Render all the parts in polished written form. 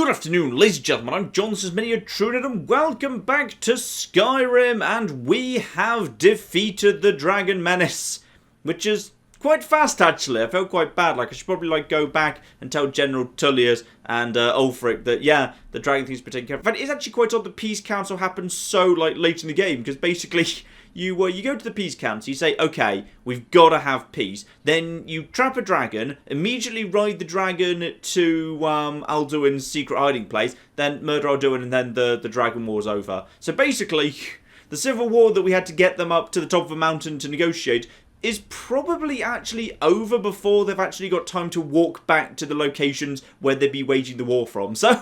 Good afternoon, ladies and gentlemen, I'm John, this is Mini Trunet, and welcome back to Skyrim, and we have defeated the Dragon Menace, which is quite fast actually. I felt quite bad, I should probably go back and tell General Tullius and Ulfric that, yeah, the dragon thing's been taken care of. In fact, it's actually quite odd the Peace Council happens so, late in the game, because basically, you go to the Peace Council, you say, okay, we've got to have peace. Then you trap a dragon, immediately ride the dragon to Alduin's secret hiding place, then murder Alduin, and then the dragon war's over. So basically, the civil war that we had to get them up to the top of a mountain to negotiate is probably actually over before they've actually got time to walk back to the locations where they'd be waging the war from. So,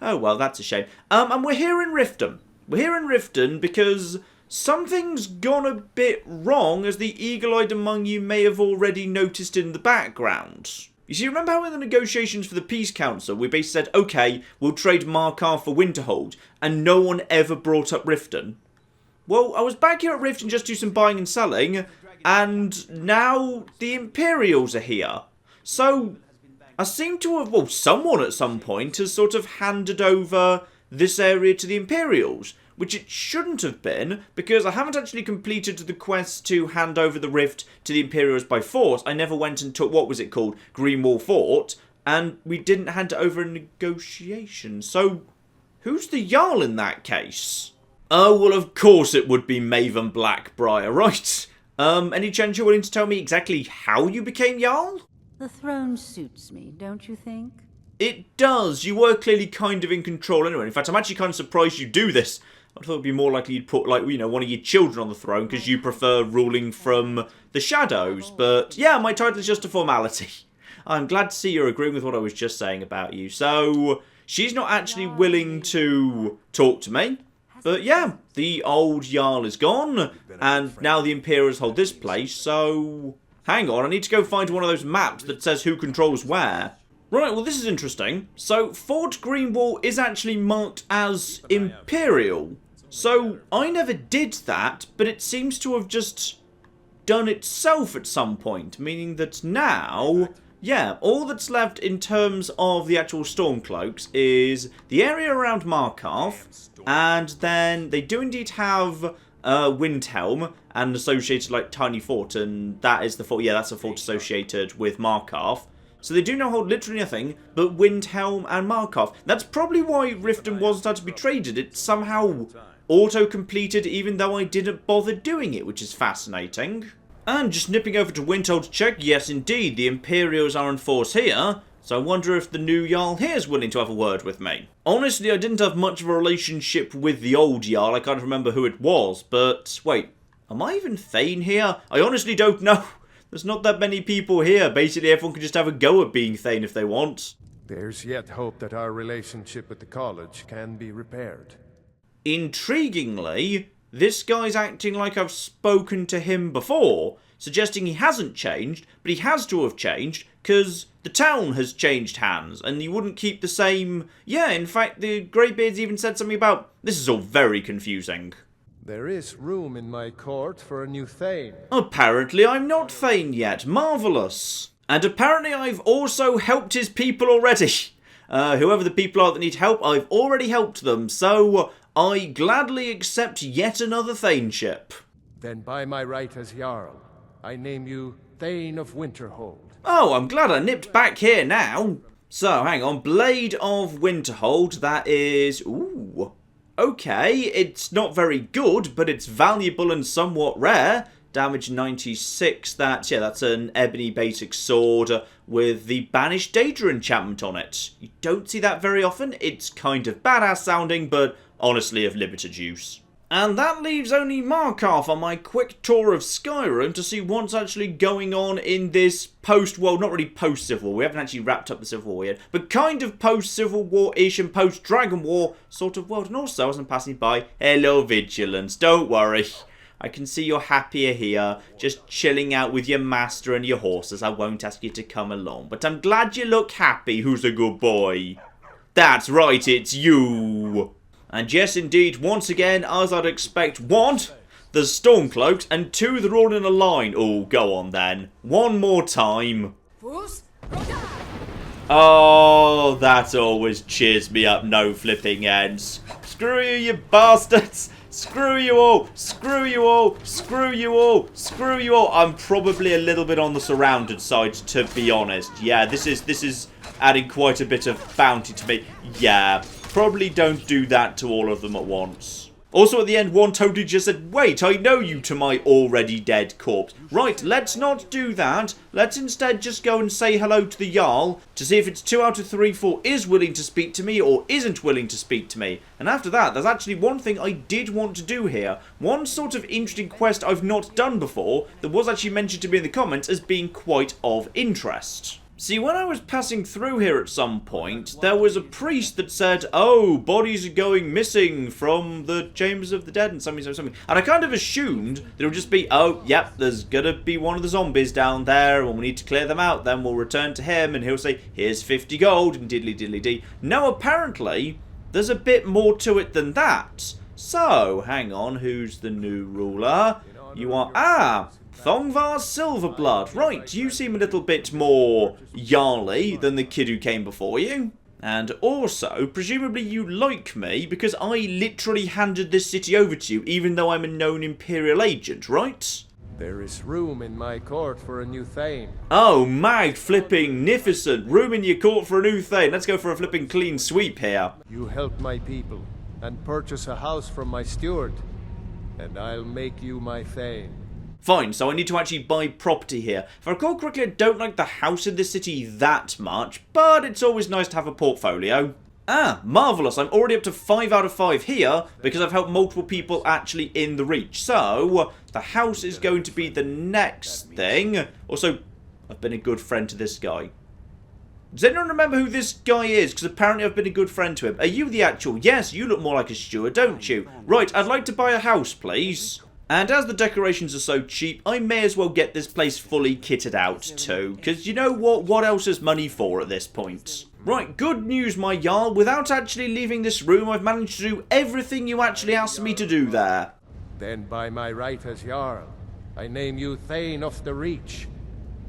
oh well, that's a shame. And we're here in Riften. We're here in Riften because something's gone a bit wrong, as the eagle-eyed among you may have already noticed in the background. You see, remember how in the negotiations for the Peace Council, we basically said, okay, we'll trade Markarth for Winterhold, and no one ever brought up Riften? Well, I was back here at Riften just to do some buying and selling, and now the Imperials are here. So, I seem to have, well, someone at some point has sort of handed over this area to the Imperials, which it shouldn't have been, because I haven't actually completed the quest to hand over the rift to the Imperials by force. I never went and took, what was it called, Greenwall Fort, and we didn't hand it over in negotiation. So, who's the Jarl in that case? Oh, well, of course it would be Maven Blackbriar, right? Any chance you're willing to tell me exactly how you became Jarl? The throne suits me, don't you think? It does. You were clearly kind of in control anyway. In fact, I'm actually kind of surprised you do this. I thought it'd be more likely you'd put, one of your children on the throne because you prefer ruling from the shadows. But, yeah, my title is just a formality. I'm glad to see you're agreeing with what I was just saying about you. So, she's not actually willing to talk to me. But, yeah, the old Jarl is gone, and now the Imperials hold this place, so hang on, I need to go find one of those maps that says who controls where. Right, well, this is interesting. So, Fort Greenwall is actually marked as Imperial. So, I never did that, but it seems to have just done itself at some point, meaning that now, yeah, all that's left in terms of the actual Stormcloaks is the area around Markarth, and then they do indeed have Windhelm and associated, tiny fort, and that is the fort, yeah, that's a fort associated with Markarth. So they do now hold literally nothing but Windhelm and Markarth. That's probably why Riften wasn't starting to be traded. It somehow auto-completed even though I didn't bother doing it, which is fascinating. And just nipping over to Windhelm to check, yes indeed, the Imperials are in force here. So I wonder if the new Jarl here is willing to have a word with me. Honestly, I didn't have much of a relationship with the old Jarl. I can't remember who it was, but wait, am I even Thane here? I honestly don't know. There's not that many people here. Basically, everyone can just have a go at being Thane if they want. There's yet hope that our relationship with the college can be repaired. Intriguingly, this guy's acting like I've spoken to him before, suggesting he hasn't changed, but he has to have changed, because the town has changed hands, and you wouldn't keep the same... Yeah, in fact, the Greybeards even said something about... This is all very confusing. There is room in my court for a new Thane. Apparently I'm not Thane yet. Marvellous. And apparently I've also helped his people already. Whoever the people are that need help, I've already helped them, so I gladly accept yet another Thaneship. Then by my right as Jarl, I name you Thane of Winterhold. Oh, I'm glad I nipped back here now. So, hang on. Blade of Winterhold, that is... Ooh. Okay, it's not very good, but it's valuable and somewhat rare. Damage 96, that's an ebony basic sword with the Banished Daedra enchantment on it. You don't see that very often. It's kind of badass sounding, but honestly of limited use. And that leaves only Markarth on my quick tour of Skyrim to see what's actually going on in this well, not really post-Civil War, we haven't actually wrapped up the Civil War yet, but kind of post-Civil War-ish and post-Dragon War sort of world. And also, as I'm passing by, hello Vigilance, don't worry. I can see you're happier here, just chilling out with your master and your horses. I won't ask you to come along, but I'm glad you look happy. Who's a good boy? That's right, it's you. And yes, indeed, once again, as I'd expect, one, the Stormcloaks, and two, they're all in a line. Oh, go on then. One more time. Oh, that always cheers me up, no flipping ends. Screw you, you bastards. Screw you all. Screw you all. Screw you all. Screw you all. I'm probably a little bit on the surrounded side, to be honest. Yeah, this is adding quite a bit of bounty to me. Yeah, probably don't do that to all of them at once. Also at the end, one totally just said, wait, I know you to my already dead corpse. Right, let's not do that. Let's instead just go and say hello to the Jarl to see if it's 2 out of 3, 4 is willing to speak to me or isn't willing to speak to me. And after that, there's actually one thing I did want to do here. One sort of interesting quest I've not done before that was actually mentioned to me in the comments as being quite of interest. See, when I was passing through here at some point, there was a priest that said, oh, bodies are going missing from the chambers of the dead and something. And I kind of assumed that it would just be, oh, yep, there's gonna be one of the zombies down there, and we need to clear them out, then we'll return to him, and he'll say, here's 50 gold, and diddly-diddly-dee. No, apparently, there's a bit more to it than that. So, hang on, who's the new ruler? You are, Thongvar Silverblood. Right, you seem a little bit more Jarly than the kid who came before you. And also, presumably you like me because I literally handed this city over to you, even though I'm a known Imperial agent, right? There is room in my court for a new Thane. Oh, mag-flipping-nificent. Room in your court for a new Thane. Let's go for a flipping clean sweep here. You help my people and purchase a house from my steward, and I'll make you my Thane. Fine, so I need to actually buy property here. If I recall correctly, I don't like the house in this city that much, but it's always nice to have a portfolio. Ah, marvellous. I'm already up to 5 out of 5 here because I've helped multiple people actually in the Reach. So, the house is going to be the next thing. Also, I've been a good friend to this guy. Does anyone remember who this guy is? Because apparently I've been a good friend to him. Are you the actual? Yes, you look more like a steward, don't you? Right, I'd like to buy a house, please. And as the decorations are so cheap, I may as well get this place fully kitted out too. Because you know what? What else is money for at this point? Right, good news, my Jarl. Without actually leaving this room, I've managed to do everything you actually asked me to do there. Then by my right as Jarl, I name you Thane of the Reach.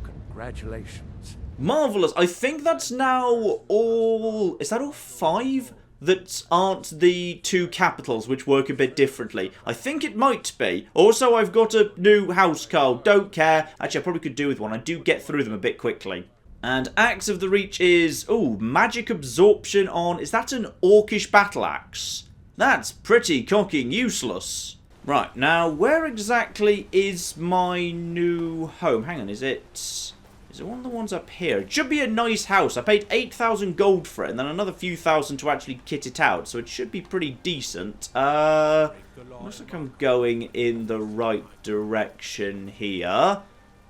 Congratulations. Marvellous. I think that's now all... Is that all 5? That aren't the 2 capitals, which work a bit differently. I think it might be. Also, I've got a new housecarl. Don't care. Actually, I probably could do with one. I do get through them a bit quickly. And Axe of the Reach is... Ooh, magic absorption on... Is that an orcish battle axe? That's pretty cocking useless. Right, now, where exactly is my new home? Hang on, is it... Is it one of the ones up here? It should be a nice house. I paid 8,000 gold for it, and then another few thousand to actually kit it out, so it should be pretty decent. Looks like I'm going in the right direction here.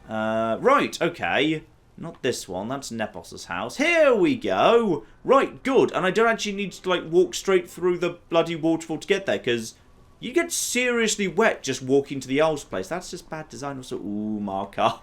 Right, okay. Not this one, that's Nepos's house. Here we go! Right, good, and I don't actually need to, like, walk straight through the bloody waterfall to get there, because you get seriously wet just walking to the Owl's place. That's just bad design also. Ooh, Markarth.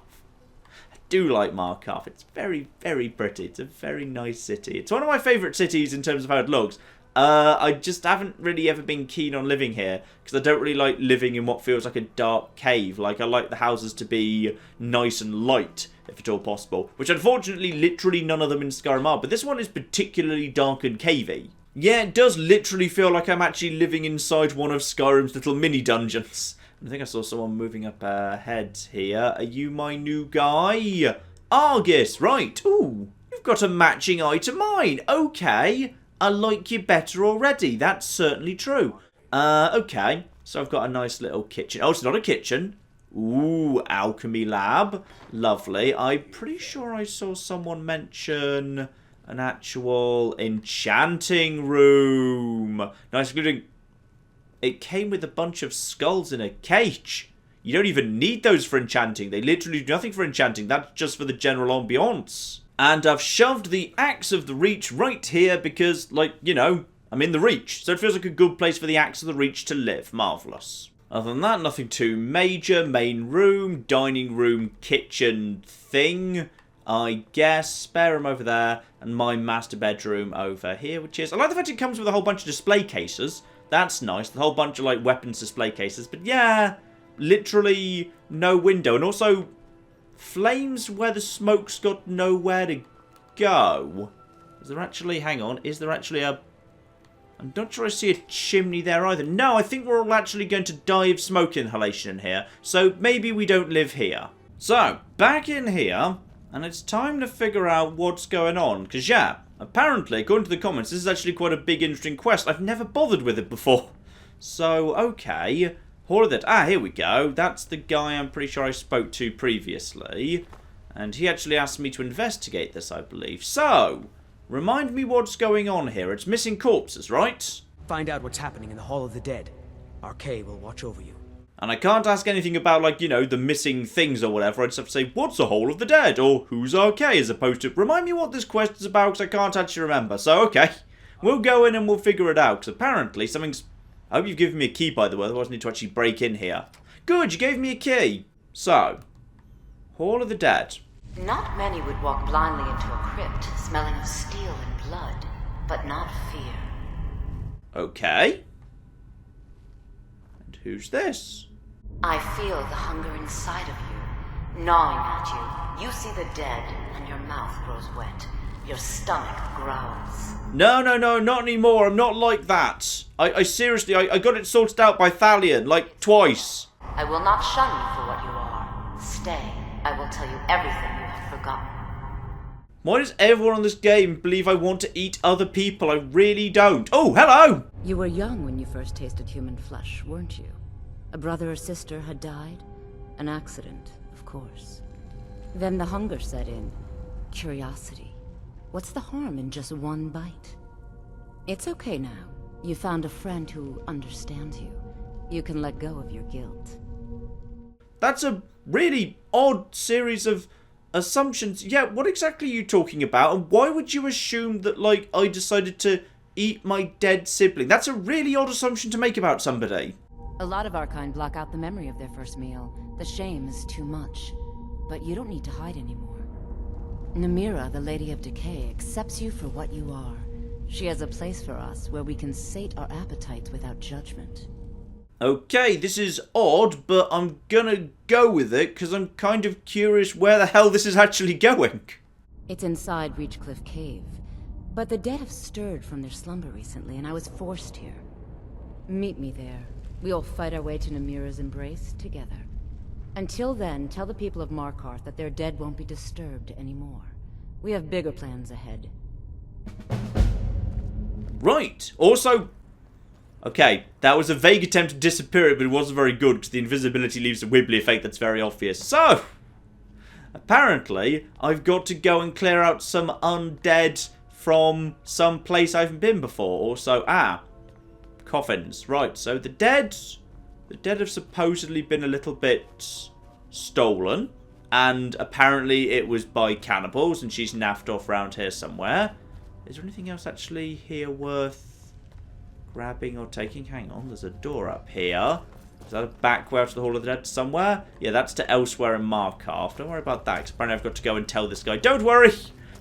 Do like Markarth. It's very, very pretty. It's a very nice city. It's one of my favourite cities in terms of how it looks. I just haven't really ever been keen on living here because I don't really like living in what feels like a dark cave. Like, I like the houses to be nice and light, if at all possible. Which, unfortunately, literally none of them in Skyrim are. But this one is particularly dark and cavey. Yeah, it does literally feel like I'm actually living inside one of Skyrim's little mini dungeons. I think I saw someone moving up ahead here. Are you my new guy? Argus, right. Ooh, you've got a matching eye to mine. Okay. I like you better already. That's certainly true. Okay. So I've got a nice little kitchen. Oh, it's not a kitchen. Ooh, alchemy lab. Lovely. I'm pretty sure I saw someone mention an actual enchanting room. Nice, including... It came with a bunch of skulls in a cage. You don't even need those for enchanting. They literally do nothing for enchanting. That's just for the general ambiance. And I've shoved the Axe of the Reach right here because, like, you know, I'm in the Reach. So it feels like a good place for the Axe of the Reach to live. Marvellous. Other than that, nothing too major. Main room, dining room, kitchen thing, I guess. Spare room over there. And my master bedroom over here, which is... I like the fact it comes with a whole bunch of display cases. That's nice. The whole bunch of, like, weapons display cases. But, yeah, literally no window. And also, flames where the smoke's got nowhere to go... Is there actually... Hang on. Is there actually a... I'm not sure I see a chimney there either. No, I think we're all actually going to die of smoke inhalation in here. So maybe we don't live here. So, back in here. And it's time to figure out what's going on. Because, yeah, apparently, according to the comments, this is actually quite a big, interesting quest. I've never bothered with it before. So, okay. Hall of the Dead. Ah, here we go. That's the guy I'm pretty sure I spoke to previously. And he actually asked me to investigate this, I believe. So, remind me what's going on here. It's missing corpses, right? Find out what's happening in the Hall of the Dead. Arcay will watch over you. And I can't ask anything about, like, you know, the missing things or whatever. I just have to say, what's the Hall of the Dead? Or who's Arcay, as opposed to, remind me what this quest is about, because I can't actually remember. So, okay. We'll go in and we'll figure it out. Because apparently something's... I hope you've given me a key, by the way. Otherwise I need to actually break in here. Good, you gave me a key. So, Hall of the Dead. Not many would walk blindly into a crypt, smelling of steel and blood, but not fear. Okay. And who's this? I feel the hunger inside of you, gnawing at you. You see the dead, and your mouth grows wet. Your stomach growls. No, not anymore. I'm not like that. I seriously, I got it sorted out by Thalion, like, twice. I will not shun you for what you are. Stay. I will tell you everything you have forgotten. Why does everyone on this game believe I want to eat other people? I really don't. Oh, hello! You were young when you first tasted human flesh, weren't you? A brother or sister had died? An accident, of course. Then the hunger set in. Curiosity. What's the harm in just one bite? It's okay now. You found a friend who understands you. You can let go of your guilt. That's a really odd series of assumptions. Yeah, what exactly are you talking about? And why would you assume that, like, I decided to eat my dead sibling? That's a really odd assumption to make about somebody. A lot of our kind block out the memory of their first meal. The shame is too much. But you don't need to hide anymore. Namira, the Lady of Decay, accepts you for what you are. She has a place for us where we can sate our appetites without judgment. Okay, this is odd, but I'm gonna go with it because I'm kind of curious where the hell this is actually going. It's inside Reachcliff Cave. But the dead have stirred from their slumber recently, and I was forced here. Meet me there. We'll fight our way to Namira's embrace together. Until then, tell the people of Markarth that their dead won't be disturbed anymore. We have bigger plans ahead. Right. Also, okay, that was a vague attempt to disappear it, but it wasn't very good because the invisibility leaves a wibbly effect that's very obvious. So, apparently, I've got to go and clear out some undead from some place I haven't been before. Also, coffins. Right, so the dead have supposedly been a little bit stolen. And apparently it was by cannibals, and she's naffed off around here somewhere. Is there anything else actually here worth grabbing or taking? Hang on, there's a door up here. Is that a back way out to the Hall of the Dead somewhere? Yeah, that's to elsewhere in Markarth. Don't worry about that, because apparently I've got to go and tell this guy, don't worry!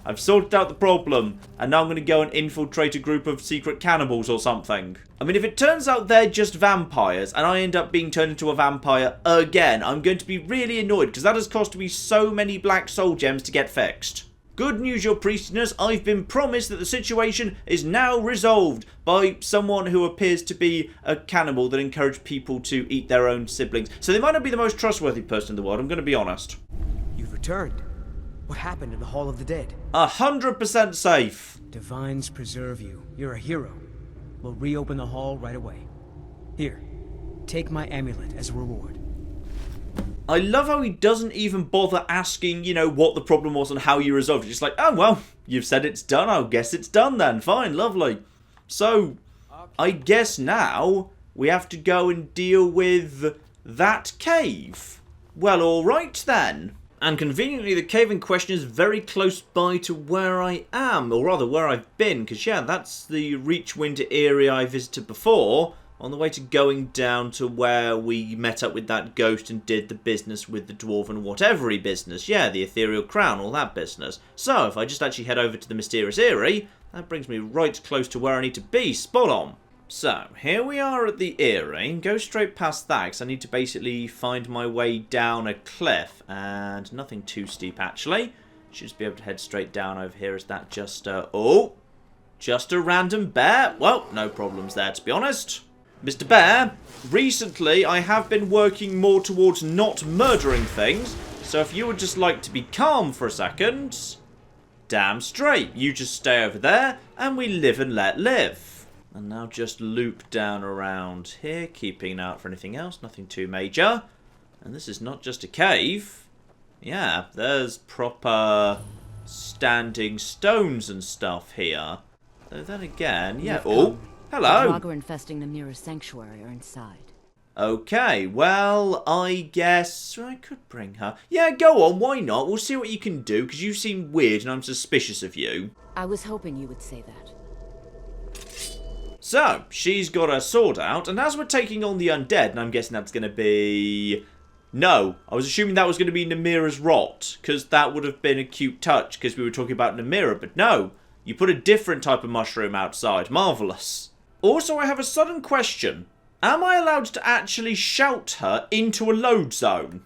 I've sorted out the problem, and now I'm going to go and infiltrate a group of secret cannibals or something. I mean, if it turns out they're just vampires, and I end up being turned into a vampire again, I'm going to be really annoyed, because that has cost me so many black soul gems to get fixed. Good news, your priestess, I've been promised that the situation is now resolved by someone who appears to be a cannibal that encouraged people to eat their own siblings. So they might not be the most trustworthy person in the world, I'm going to be honest. You've returned. What happened in the Hall of the Dead? 100% safe. Divines preserve you. You're a hero. We'll reopen the hall right away. Here, take my amulet as a reward. I love how he doesn't even bother asking, you know, what the problem was and how you resolved it. Just like, oh, well, you've said it's done. I guess it's done then. Fine, lovely. So, I guess now we have to go and deal with that cave. Well, all right then. And conveniently, the cave in question is very close by to where I am, or rather where I've been, because yeah, that's the Reachwind area I visited before, on the way to going down to where we met up with that ghost and did the business with the dwarven whatever-y business. Yeah, the ethereal crown, all that business. So, if I just actually head over to the mysterious Eyrie, that brings me right close to where I need to be. Spot on. So, here we are at the Eyrie. Go straight past that, because I need to basically find my way down a cliff. And nothing too steep, actually. Should just be able to head straight down over here. Is that just oh, just a random bear? Well, no problems there, to be honest. Mr. Bear, recently I have been working more towards not murdering things. So if you would just like to be calm for a second, damn straight. You just stay over there and we live and let live. And now just loop down around here, keeping an eye out for anything else. Nothing too major. And this is not just a cave. Yeah, there's proper standing stones and stuff here. Though then again, yeah. Oh, hello. The Draugr infesting Namira's sanctuary are inside. Okay, well, I guess I could bring her. Yeah, go on, why not? We'll see what you can do, because you seem weird and I'm suspicious of you. I was hoping you would say that. So, she's got her sword out, and as we're taking on the undead, and I'm guessing that's going to be... No, I was assuming that was going to be Namira's rot, because that would have been a cute touch, because we were talking about Namira, but no, you put a different type of mushroom outside. Marvellous. Also, I have a sudden question. Am I allowed to actually shout her into a load zone?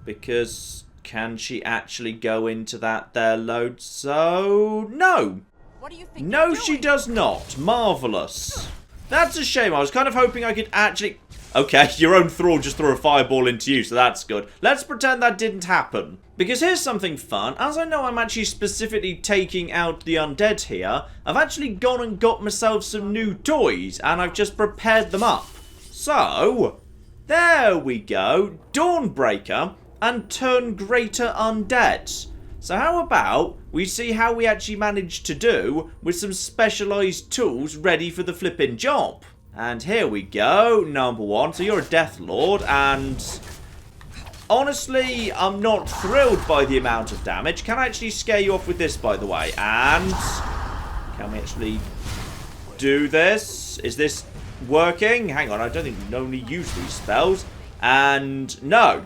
Because can she actually go into that there load zone? No. What do you think? No, she does not. Marvellous. That's a shame. I was kind of hoping I could actually... Okay, your own thrall just threw a fireball into you, so that's good. Let's pretend that didn't happen. Because here's something fun. As I know I'm actually specifically taking out the undead here, I've actually gone and got myself some new toys, and I've just prepared them up. So, there we go. Dawnbreaker and Turn Greater Undead. So how about we see how we actually managed to do with some specialised tools ready for the flipping job. And here we go, number one. So you're a Death Lord, and honestly, I'm not thrilled by the amount of damage. Can I actually scare you off with this, by the way? And can we actually do this? Is this working? Hang on, I don't think we only use these spells. And no,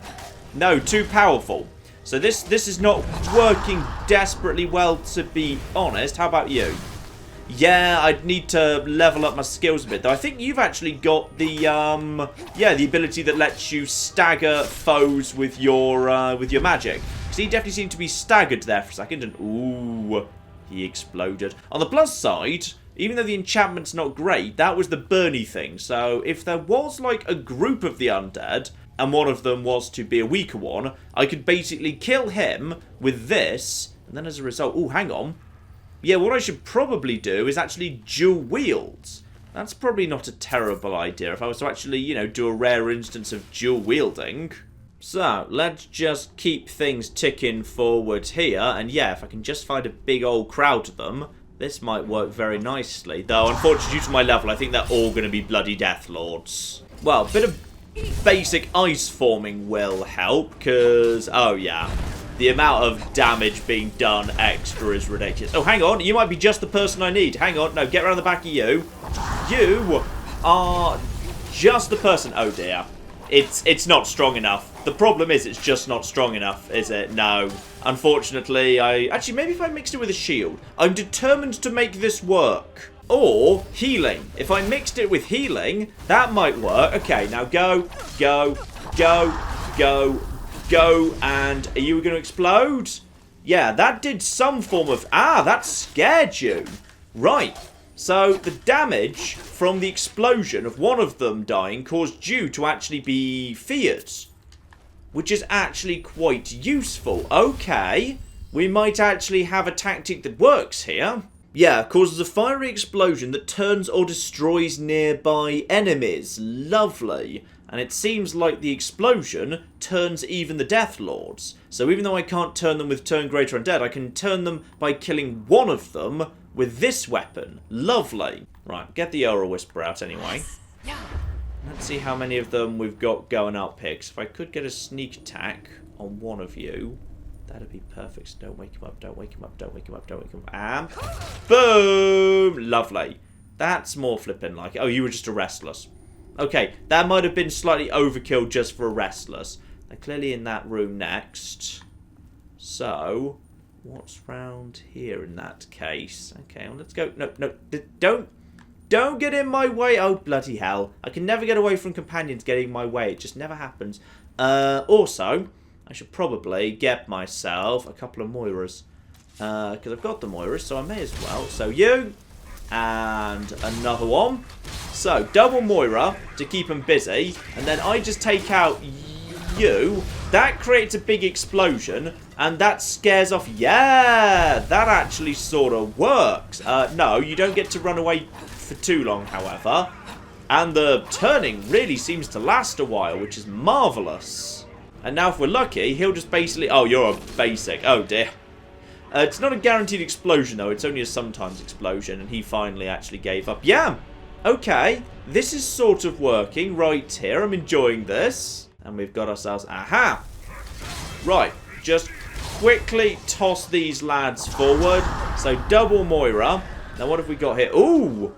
too powerful. So this is not working desperately well, to be honest. How about you? Yeah, I'd need to level up my skills a bit, though. I think you've actually got the the ability that lets you stagger foes with your magic. Because he definitely seemed to be staggered there for a second, and ooh, he exploded. On the plus side, even though the enchantment's not great, that was the Bernie thing. So if there was like a group of the undead, and one of them was to be a weaker one, I could basically kill him with this, and then as a result... Oh, hang on. Yeah, what I should probably do is actually dual wield. That's probably not a terrible idea if I was to actually, you know, do a rare instance of dual wielding. So, let's just keep things ticking forward here, and yeah, if I can just find a big old crowd of them, this might work very nicely. Though, unfortunately, due to my level, I think they're all going to be bloody Death Lords. Well, a bit of basic ice forming will help, because, oh yeah, the amount of damage being done extra is ridiculous. Oh, hang on, you might be just the person I need. Hang on, no, get around the back of you. You are just the person. Oh dear, it's not strong enough. The problem is it's just not strong enough, is it? No, unfortunately, actually, maybe if I mixed it with a shield. I'm determined to make this work. Or healing. If I mixed it with healing, that might work. Okay, now go, go, go, go, go, and are you going to explode? Yeah, that did some form of... Ah, that scared you. Right. So the damage from the explosion of one of them dying caused you to actually be feared, which is actually quite useful. Okay, we might actually have a tactic that works here. Yeah, causes a fiery explosion that turns or destroys nearby enemies. Lovely. And it seems like the explosion turns even the Death Lords. So even though I can't turn them with Turn Greater Undead, I can turn them by killing one of them with this weapon. Lovely. Right, get the Aura Whisper out anyway. Let's see how many of them we've got going up here. Because if I could get a sneak attack on one of you... That'd be perfect. So don't wake him up, don't wake him up, don't wake him up, don't wake him up. And boom! Lovely. That's more flipping like it. Oh, you were just a Restless. Okay, that might have been slightly overkill just for a Restless. They're clearly in that room next. So, what's round here in that case? Okay, well, let's go. No, don't get in my way. Oh, bloody hell. I can never get away from companions getting in my way. It just never happens. Also... I should probably get myself a couple of Moiras. Because I've got the Moiras, so I may as well. So you, and another one. So, double Moira to keep them busy. And then I just take out you. That creates a big explosion. And that scares off... Yeah, that actually sort of works. No, you don't get to run away for too long, however. And the turning really seems to last a while, which is marvellous. And now if we're lucky, he'll just basically... Oh, you're a basic. Oh, dear. It's not a guaranteed explosion, though. It's only a sometimes explosion. And he finally actually gave up. Yeah. Okay. This is sort of working right here. I'm enjoying this. And we've got ourselves... Aha. Right. Just quickly toss these lads forward. So, double Moira. Now, what have we got here? Ooh.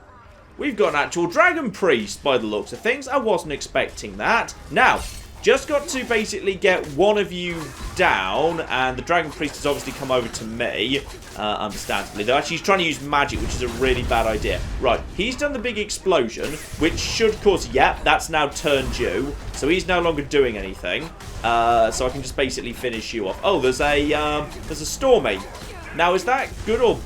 We've got an actual Dragon Priest by the looks of things. I wasn't expecting that. Now... Just got to basically get one of you down, and the Dragon Priest has obviously come over to me, understandably. Though actually he's trying to use magic, which is a really bad idea. Right, he's done the big explosion, which should cause... Yep, that's now turned you, so he's no longer doing anything. So I can just basically finish you off. Oh, there's a Stormy. Now, is that good or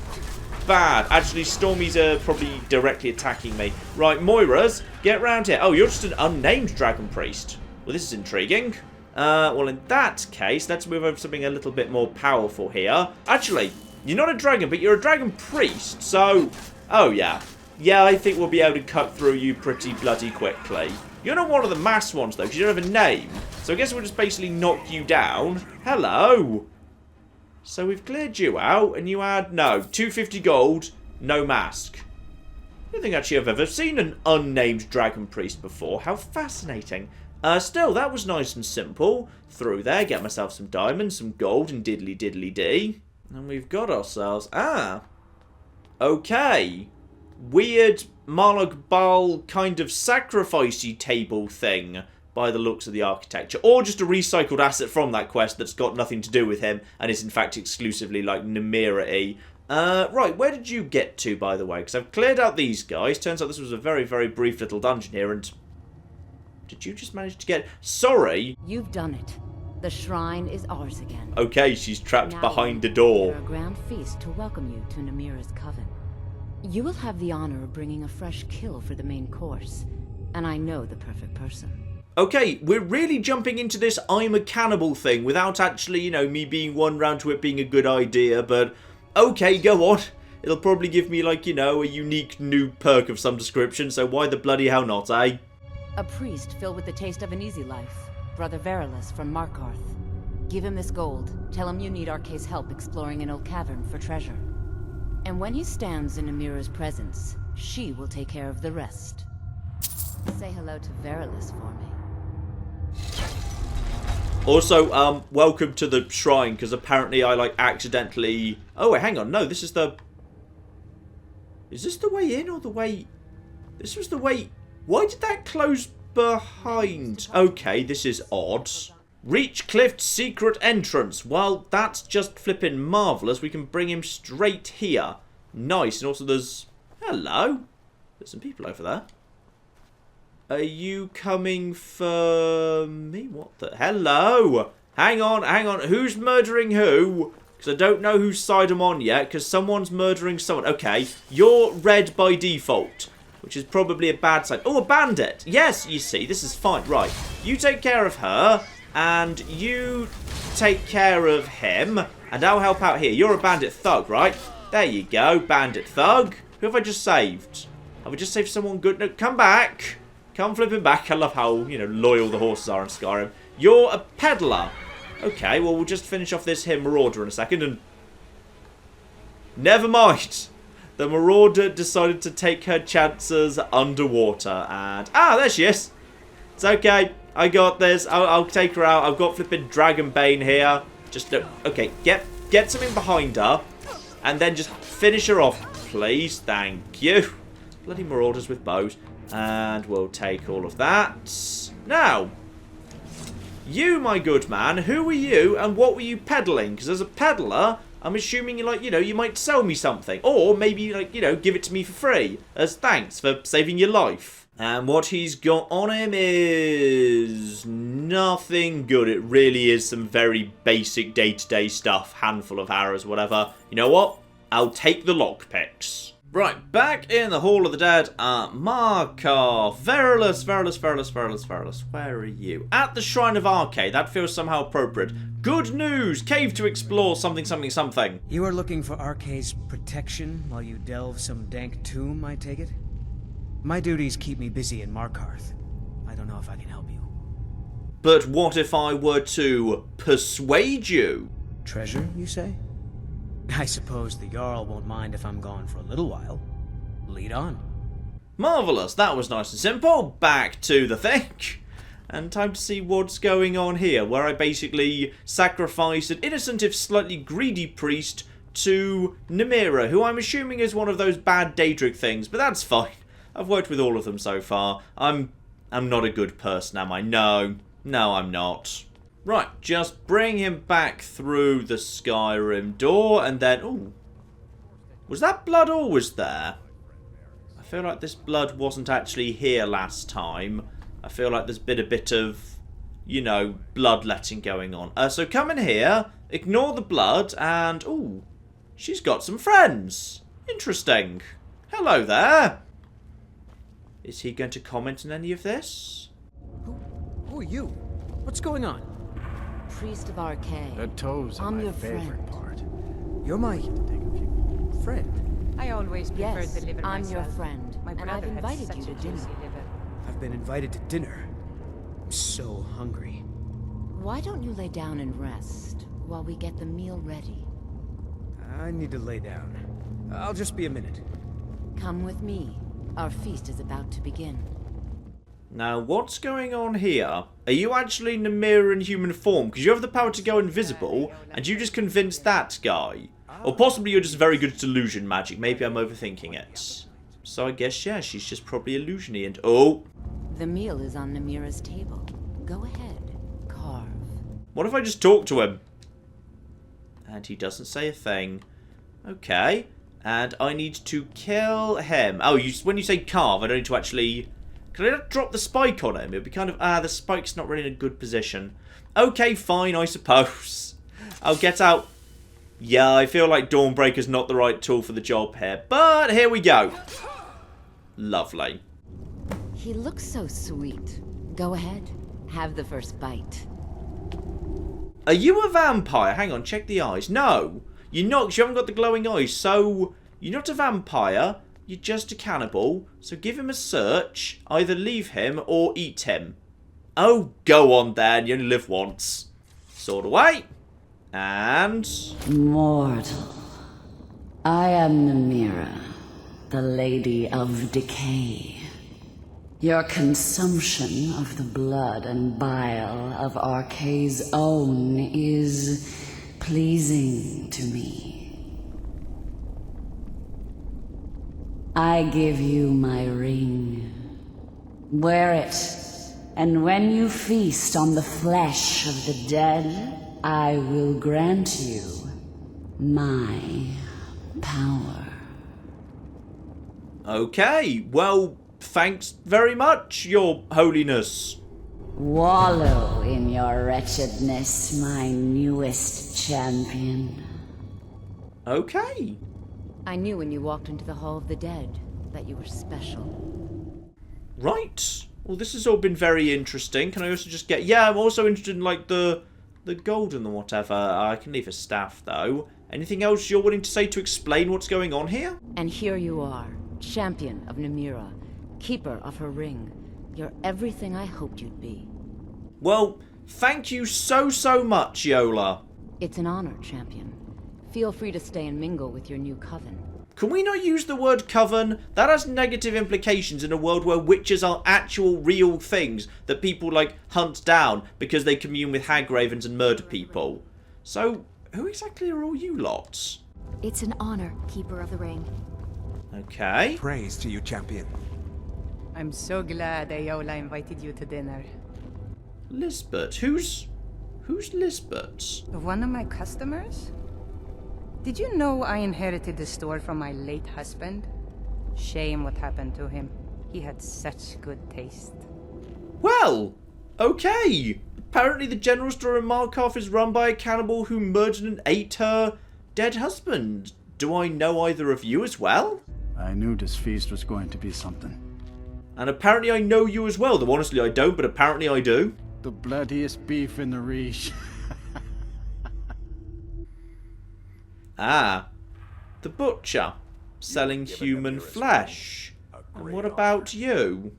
bad? Actually, Stormies are probably directly attacking me. Right, Moiras, get round here. Oh, you're just an unnamed Dragon Priest. Well, this is intriguing. Well, in that case, let's move over to something a little bit more powerful here. Actually, you're not a dragon, but you're a dragon priest, so... Oh, yeah. Yeah, I think we'll be able to cut through you pretty bloody quickly. You're not one of the mass ones, though, because you don't have a name. So I guess we'll just basically knock you down. Hello. So we've cleared you out, and you had, no, 250 gold, no mask. I don't think actually I've ever seen an unnamed dragon priest before. How fascinating. Still, that was nice and simple. Through there, get myself some diamonds, some gold, and diddly diddly dee. And we've got ourselves... Ah. Okay. Weird Marlog Bal kind of sacrificey table thing by the looks of the architecture. Or just a recycled asset from that quest that's got nothing to do with him and is in fact exclusively like Namira-y. Right, where did you get to, by the way? Because I've cleared out these guys. Turns out this was a very, very brief little dungeon here, and... Did you just manage to get... Sorry. You've done it. The shrine is ours again. Okay, she's trapped Now behind the door. A grand feast to welcome you to Namira's coven. You will have the honor of bringing a fresh kill for the main course, and I know the perfect person. Okay, we're really jumping into this I'm a cannibal thing without actually, you know, me being won round to it being a good idea, but okay, go on. It'll probably give me, like, you know, a unique new perk of some description, so why the bloody hell not, eh? A priest filled with the taste of an easy life. Brother Verilus from Markarth. Give him this gold. Tell him you need Arcae's help exploring an old cavern for treasure. And when he stands in Amira's presence, she will take care of the rest. Say hello to Verilus for me. Also, welcome to the shrine, because apparently I, like, accidentally... Oh, wait, hang on. No, this is the... Is this the way in or the way... This was the way... Why did that close behind? Okay, this is odd. Reach Clift's secret entrance. Well, that's just flipping marvellous. We can bring him straight here. Nice. And also there's... Hello. There's some people over there. Are you coming for me? What the... Hello. Hang on, hang on. Who's murdering who? Because I don't know whose side I'm on yet. Because someone's murdering someone. Okay. You're red by default. Which is probably a bad sign. Oh, a bandit. Yes, you see, this is fine. Right, you take care of her, and you take care of him, and I'll help out here. You're a bandit thug, right? There you go, bandit thug. Who have I just saved? Have I just saved someone good? No, come back. Come flipping back. I love how, you know, loyal the horses are in Skyrim. You're a peddler. Okay, well, we'll just finish off this here marauder in a second, and... Never mind. The marauder decided to take her chances underwater, and... Ah, there she is! It's okay, I got this, I'll take her out, I've got flipping Dragonbane here. Just, okay, get something behind her, and then just finish her off, please, thank you. Bloody marauders with bows, and we'll take all of that. Now, you, my good man, who are you, and what were you peddling? Because as a peddler... I'm assuming you, like, you know, you might sell me something. Or maybe, like, you know, give it to me for free. As thanks for saving your life. And what he's got on him is nothing good. It really is some very basic day-to-day stuff. Handful of arrows, whatever. You know what? I'll take the lockpicks. Right, back in the Hall of the Dead, Markov, Verulus, where are you? At the Shrine of Arcade, that feels somehow appropriate. Good news, cave to explore, something. You are looking for Arcade's protection while you delve some dank tomb, I take it? My duties keep me busy in Markarth. I don't know if I can help you. But what if I were to persuade you? Treasure, you say? I suppose the Jarl won't mind if I'm gone for a little while. Lead on. Marvellous, that was nice and simple. Back to the thing. And time to see what's going on here, where I basically sacrifice an innocent if slightly greedy priest to Namira, who I'm assuming is one of those bad Daedric things, but that's fine. I've worked with all of them so far. I'm not a good person, am I? No, I'm not. Right, just bring him back through the Skyrim door, and then... Ooh. Was that blood always there? I feel like this blood wasn't actually here last time. I feel like there's been a bit of, you know, bloodletting going on. So come in here, ignore the blood, and... Ooh, she's got some friends. Interesting. Hello there. Is he going to comment on any of this? Who are you? What's going on? Priest of Arcade. The toes are I'm my your favorite friend. part. You're my... friend. I always preferred Yes, the liver I'm myself. your friend, My and I've brother had invited such you to a dinner. juicy liver. I've been invited to dinner. I'm so hungry. Why don't you lay down and rest while we get the meal ready? I need to lay down. I'll just be a minute. Come with me. Our feast is about to begin. Now, what's going on here? Are you actually Namira in human form? Because you have the power to go invisible, and you just convinced that guy. Or possibly you're just very good at illusion magic. Maybe I'm overthinking it. So I guess, yeah, she's just probably illusion-y and... Oh! The meal is on Namira's table. Go ahead. Carve. What if I just talk to him? And he doesn't say a thing. Okay. And I need to kill him. Oh, when you say carve, I don't need to actually... Can I not drop the spike on him? It would be kind of... the spike's not really in a good position. Okay, fine, I suppose. I'll get out... Yeah, I feel like Dawnbreaker's not the right tool for the job here. But here we go. Lovely. He looks so sweet. Go ahead. Have the first bite. Are you a vampire? Hang on, check the eyes. No, you're not, 'cause you haven't got the glowing eyes. So, you're not a vampire. You're just a cannibal. So give him a search. Either leave him or eat him. Oh, go on then. You only live once. Sword away. And... Mortal, I am Namira, the Lady of Decay. Your consumption of the blood and bile of Arcade's own is pleasing to me. I give you my ring. Wear it, and when you feast on the flesh of the dead, I will grant you my power. Okay, well, thanks very much, Your Holiness. Wallow in your wretchedness, my newest champion. Okay. I knew when you walked into the Hall of the Dead that you were special. Right. Well, this has all been very interesting. Can I also just get... Yeah, I'm also interested in, like, the gold and the whatever. I can leave a staff, though. Anything else you're willing to say to explain what's going on here? And here you are, champion of Namira, keeper of her ring. You're everything I hoped you'd be. Well, thank you so much, Yola. It's an honor, champion. Feel free to stay and mingle with your new coven. Can we not use the word coven? That has negative implications in a world where witches are actual real things that people, like, hunt down because they commune with hag ravens and murder people. So, who exactly are all you lots? It's an honor, Keeper of the Ring. Okay. Praise to you, champion. I'm so glad Ayola invited you to dinner. Lisbeth. Who's Lisbeth? One of my customers? Did you know I inherited the store from my late husband? Shame what happened to him. He had such good taste. Well, okay. Apparently the general store in Markarth is run by a cannibal who murdered and ate her dead husband. Do I know either of you as well? I knew this feast was going to be something. And apparently I know you as well, though honestly I don't, but apparently I do. The bloodiest beef in the Reach. Ah, the butcher, selling human flesh. And what about you?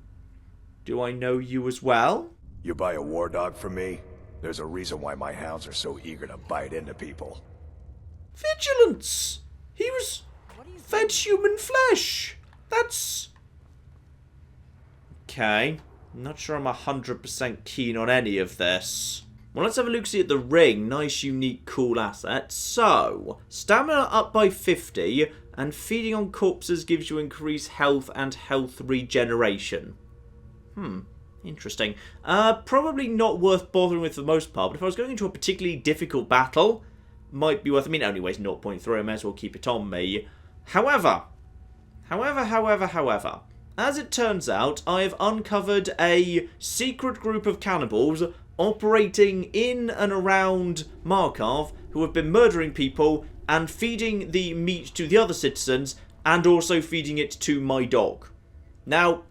Do I know you as well? You buy a war dog from me? There's a reason why my hounds are so eager to bite into people. Vigilance! He was fed human flesh. That's... Okay. I'm not sure I'm 100% keen on any of this. Well, let's have a look-see at the ring. Nice, unique, cool asset. So, stamina up by 50, and feeding on corpses gives you increased health and health regeneration. Interesting. Probably not worth bothering with for the most part, but if I was going into a particularly difficult battle, might be worth... I mean, it only weighs 0.3, I may as well keep it on me. However, as it turns out, I have uncovered a secret group of cannibals operating in and around Markarth who have been murdering people and feeding the meat to the other citizens and also feeding it to my dog. Now,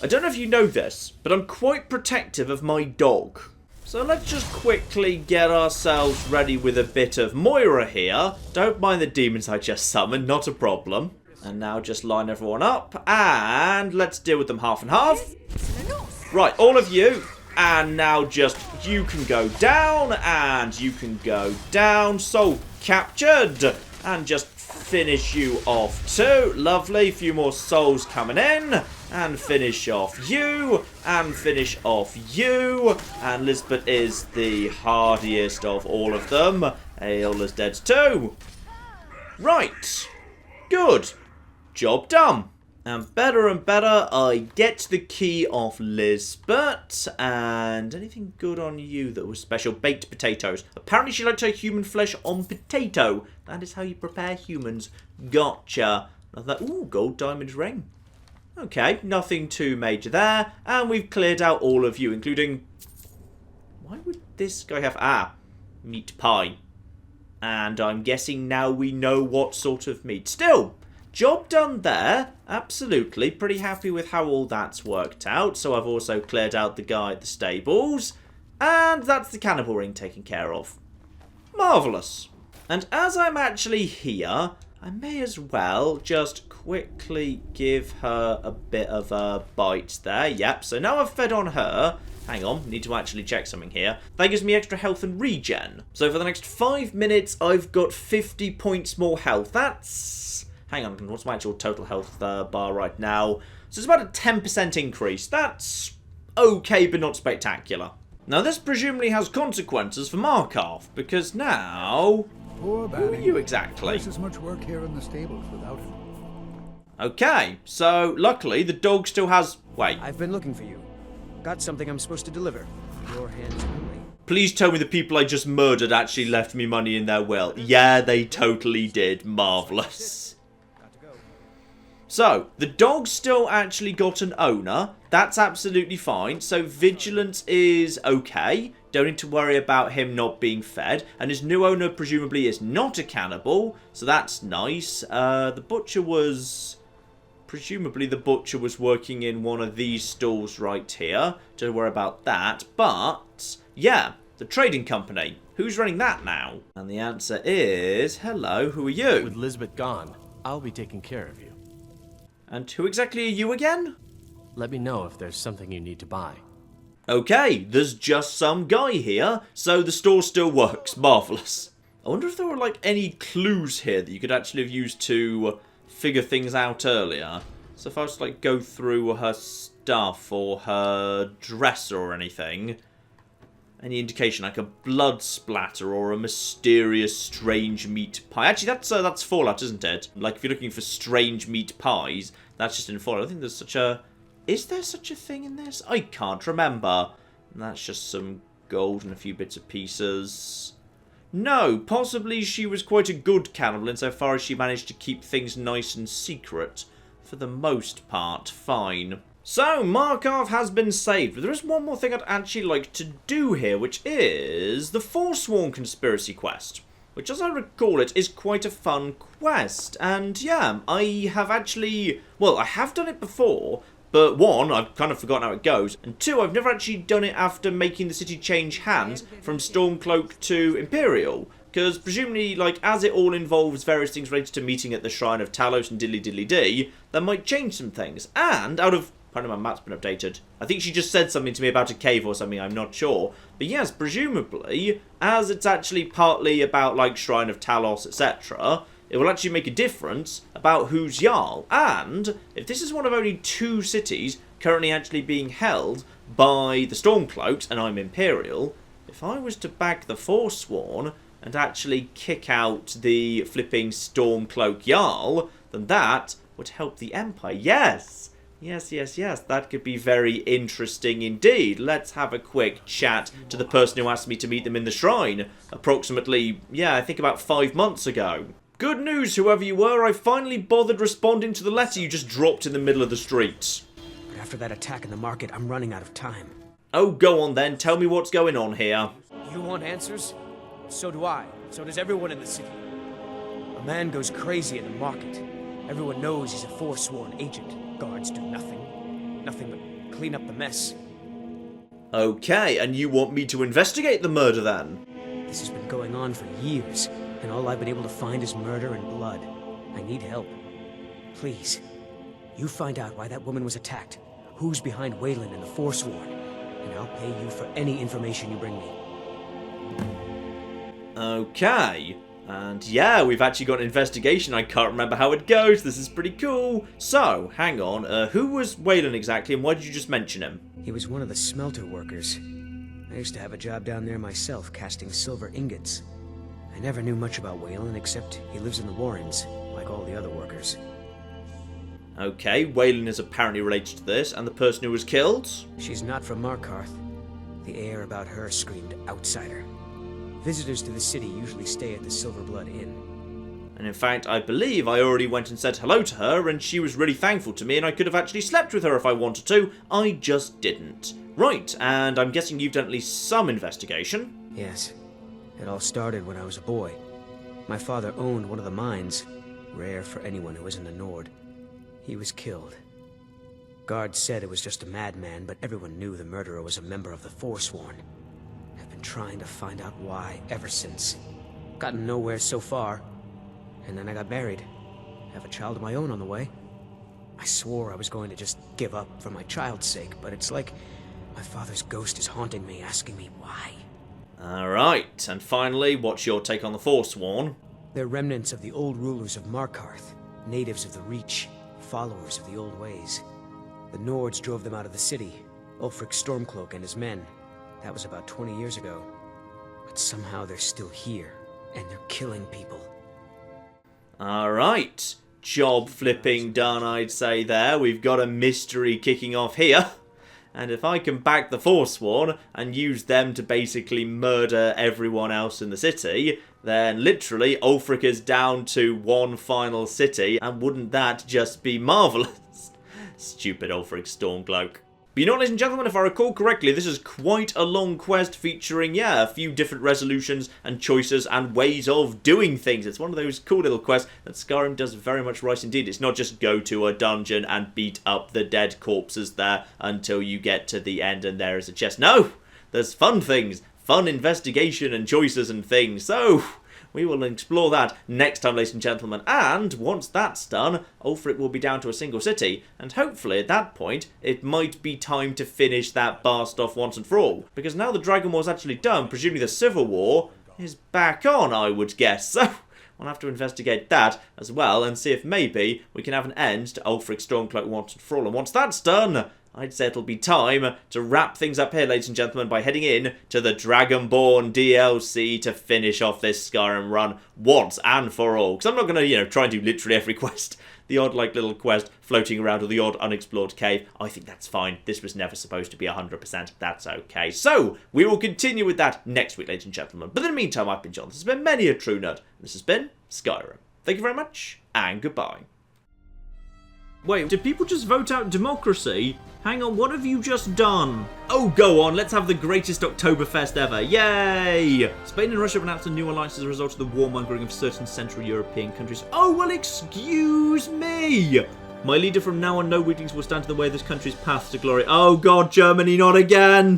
I don't know if you know this, but I'm quite protective of my dog. So let's just quickly get ourselves ready with a bit of Moira here. Don't mind the demons I just summoned, not a problem. And now just line everyone up, and let's deal with them half and half. Right, all of you. And now just, you can go down, and you can go down. Soul captured. And just finish you off too. Lovely. Few more souls coming in. And finish off you. And finish off you. And Lisbeth is the hardiest of all of them. Aeola's dead too. Right. Good. Job done. And better, I get the key off Lisbeth. And anything good on you that was special? Baked potatoes. Apparently she liked her human flesh on potato. That is how you prepare humans. Gotcha. Ooh, gold diamond ring. Okay, nothing too major there. And we've cleared out all of you, including... Why would this guy have... meat pie. And I'm guessing now we know what sort of meat. Still... Job done there, absolutely. Pretty happy with how all that's worked out. So I've also cleared out the guy at the stables. And that's the cannibal ring taken care of. Marvellous. And as I'm actually here, I may as well just quickly give her a bit of a bite there. Yep, so now I've fed on her. Hang on, need to actually check something here. That gives me extra health and regen. So for the next 5 minutes, I've got 50 points more health. That's... Hang on, what's my actual total health bar right now? So it's about a 10% increase. That's okay, but not spectacular. Now this presumably has consequences for Markarth, because now... Poor who are you exactly? Twice as much work here in the stables without him. Okay, so luckily the dog still has... Wait. I've been looking for you. Got something I'm supposed to deliver. Your hands only. Please tell me the people I just murdered actually left me money in their will. Yeah, they totally did. Marvellous. So, the dog still actually got an owner. That's absolutely fine. So, vigilance is okay. Don't need to worry about him not being fed. And his new owner presumably is not a cannibal. So, that's nice. The butcher was... Presumably, the butcher was working in one of these stalls right here. Don't worry about that. But, yeah, the trading company. Who's running that now? And the answer is... Hello, who are you? With Lisbeth gone, I'll be taking care of you. And who exactly are you again? Let me know if there's something you need to buy. Okay, there's just some guy here, so the store still works. Marvellous. I wonder if there were, like, any clues here that you could actually have used to figure things out earlier. So if I was to, like, go through her stuff or her dresser or anything... Any indication, like a blood splatter or a mysterious strange meat pie. Actually, that's Fallout, isn't it? Like, if you're looking for strange meat pies, that's just in Fallout. I think there's such a... Is there such a thing in this? I can't remember. And that's just some gold and a few bits of pieces. No, possibly she was quite a good cannibal insofar as she managed to keep things nice and secret for the most part fine. So, Markarth has been saved, but there is one more thing I'd actually like to do here, which is the Forsworn Conspiracy Quest, which, as I recall it, is quite a fun quest. And yeah, I have actually, well, I have done it before, but one, I've kind of forgotten how it goes, and two, I've never actually done it after making the city change hands from Stormcloak to Imperial. Because presumably, like, as it all involves various things related to meeting at the Shrine of Talos and diddly-diddly-dee, that might change some things. And, out of, apparently my map's been updated. I think she just said something to me about a cave or something, I'm not sure. But yes, presumably, as it's actually partly about, like, Shrine of Talos, etc., it will actually make a difference about who's Jarl. And, if this is one of only 2 cities currently actually being held by the Stormcloaks, and I'm Imperial, if I was to back the Forsworn and actually kick out the flipping Stormcloak Jarl, then that would help the Empire. Yes! Yes, yes, yes, that could be very interesting indeed. Let's have a quick chat to the person who asked me to meet them in the shrine. Approximately, yeah, I think about 5 months ago. Good news, whoever you were, I finally bothered responding to the letter you just dropped in the middle of the street. But after that attack in the market, I'm running out of time. Oh, go on then, tell me what's going on here. You want answers? So do I. So does everyone in the city. A man goes crazy in the market. Everyone knows he's a Forsworn agent. Guards do nothing. Nothing but clean up the mess. Okay, and you want me to investigate the murder then? This has been going on for years, and all I've been able to find is murder and blood. I need help. Please, you find out why that woman was attacked, who's behind Waylon and the Forsworn, and I'll pay you for any information you bring me. Okay, and yeah, we've actually got an investigation. I can't remember how it goes. This is pretty cool. So, hang on, who was Waylon exactly, and why did you just mention him? He was one of the smelter workers. I used to have a job down there myself, casting silver ingots. I never knew much about Waylon, except he lives in the Warrens, like all the other workers. Okay, Waylon is apparently related to this, and the person who was killed? She's not from Markarth. The air about her screamed outsider. Visitors to the city usually stay at the Silverblood Inn. And in fact, I believe I already went and said hello to her, and she was really thankful to me, and I could have actually slept with her if I wanted to. I just didn't. Right, and I'm guessing you've done at least some investigation? Yes. It all started when I was a boy. My father owned one of the mines, rare for anyone who isn't a Nord. He was killed. Guards said it was just a madman, but everyone knew the murderer was a member of the Forsworn. I've been trying to find out why ever since. Gotten nowhere so far. And then I got married. Have a child of my own on the way. I swore I was going to just give up for my child's sake, but it's like my father's ghost is haunting me, asking me why. Alright, and finally, what's your take on the Forsworn? They're remnants of the old rulers of Markarth, natives of the Reach, followers of the old ways. The Nords drove them out of the city, Ulfric Stormcloak and his men. That was about 20 years ago. But somehow they're still here, and they're killing people. Alright, job flipping done, I'd say there. We've got a mystery kicking off here. And if I can back the Forsworn and use them to basically murder everyone else in the city, then literally Ulfric is down to one final city, and wouldn't that just be marvellous? Stupid Ulfric Stormcloak. But you know, ladies and gentlemen, if I recall correctly, this is quite a long quest featuring, yeah, a few different resolutions and choices and ways of doing things. It's one of those cool little quests that Skyrim does very much right indeed. It's not just go to a dungeon and beat up the dead corpses there until you get to the end and there is a chest. No! There's fun things, fun investigation and choices and things. So, we will explore that next time, ladies and gentlemen. And once that's done, Ulfric will be down to a single city. And hopefully, at that point, it might be time to finish that Bast off once and for all. Because now the Dragon War's actually done, presumably the Civil War is back on, I would guess. So, we'll have to investigate that as well and see if maybe we can have an end to Ulfric Stormcloak once and for all. And once that's done, I'd say it'll be time to wrap things up here, ladies and gentlemen, by heading in to the Dragonborn DLC to finish off this Skyrim run once and for all. Because I'm not going to, try and do literally every quest. The odd, little quest floating around or the odd unexplored cave. I think that's fine. This was never supposed to be 100%. That's okay. So, we will continue with that next week, ladies and gentlemen. But in the meantime, I've been John. This has been Many a True Nerd. This has been Skyrim. Thank you very much, and goodbye. Wait, did people just vote out democracy? Hang on, what have you just done? Oh, go on, let's have the greatest Oktoberfest ever. Yay! Spain and Russia have announced a new alliance as a result of the warmongering of certain Central European countries. Oh, well, excuse me! My leader from now on, no weaklings will stand in the way of this country's path to glory. Oh, God, Germany, not again!